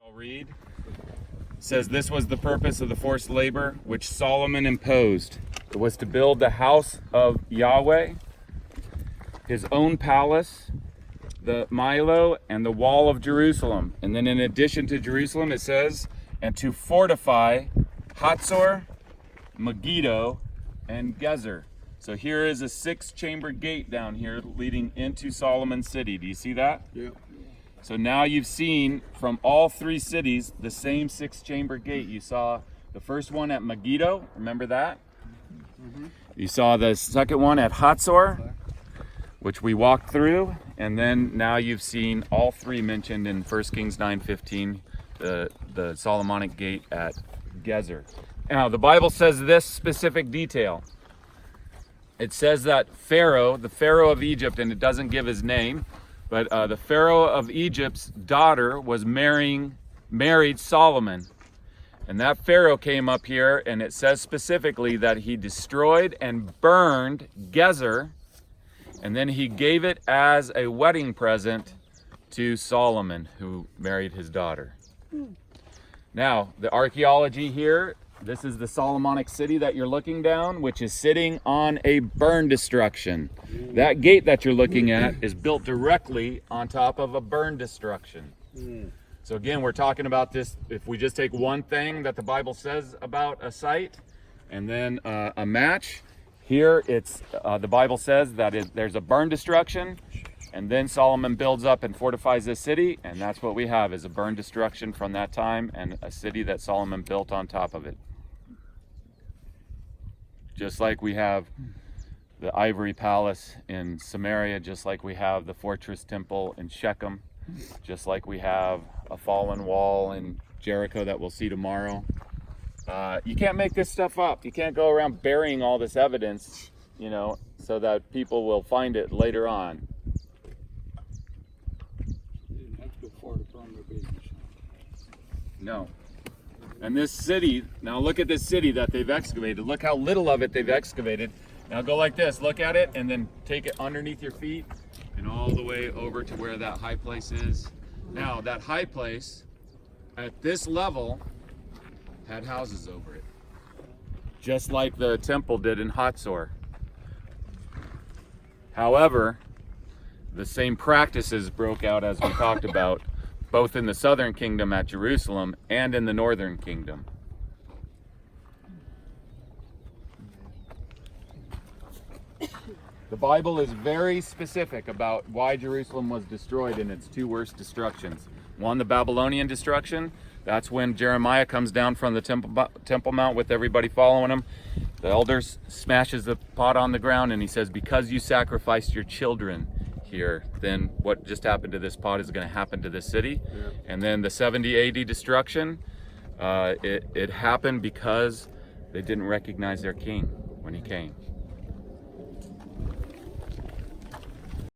I'll read. It says, "This was the purpose of the forced labor which Solomon imposed. It was to build the house of Yahweh, his own palace, the Milo, and the wall of Jerusalem." And then in addition to Jerusalem, it says, "and to fortify Hatzor, Megiddo, and Gezer." So here is a 6-chamber gate down here leading into Solomon's city. Do you see that? Yeah. So now you've seen from all 3 cities the same 6-chamber gate. You saw the first one at Megiddo, remember that? Mm-hmm. You saw the second one at Hatzor, which we walked through, and then now you've seen all 3 mentioned in 1 Kings 9:15, the Solomonic gate at Gezer. Now the Bible says this specific detail. It says that Pharaoh, the Pharaoh of Egypt, and it doesn't give his name, but the Pharaoh of Egypt's daughter was married Solomon. And that Pharaoh came up here, and it says specifically that he destroyed and burned Gezer, and then he gave it as a wedding present to Solomon, who married his daughter. Now, the archaeology here, this is the Solomonic city that you're looking down, which is sitting on a burn destruction. That gate that you're looking at is built directly on top of a burn destruction. So again, we're talking about this, if we just take one thing that the Bible says about a site, and then a match. Here, it's the Bible says that there's a burn destruction, and then Solomon builds up and fortifies this city, and that's what we have, is a burn destruction from that time, and a city that Solomon built on top of it. Just like we have the ivory palace in Samaria, just like we have the fortress temple in Shechem, just like we have a fallen wall in Jericho that we'll see tomorrow. You can't make this stuff up. You can't go around burying all this evidence, so that people will find it later on. You didn't have to go far to burn their babies. No. And this city, now look at this city that they've excavated. Look how little of it they've excavated. Now go like this, look at it, and then take it underneath your feet and all the way over to where that high place is. Now, that high place, at this level, had houses over it, just like the temple did in Hatzor. However, the same practices broke out, as we talked about, both in the southern kingdom at Jerusalem and in the northern kingdom. The Bible is very specific about why Jerusalem was destroyed in its 2 worst destructions. One, the Babylonian destruction. That's when Jeremiah comes down from the Temple Mount with everybody following him. The elders smashes the pot on the ground, and he says, "Because you sacrificed your children here, then what just happened to this pot is going to happen to this city." Yeah. And then the 70 AD destruction, it happened because they didn't recognize their king when he came.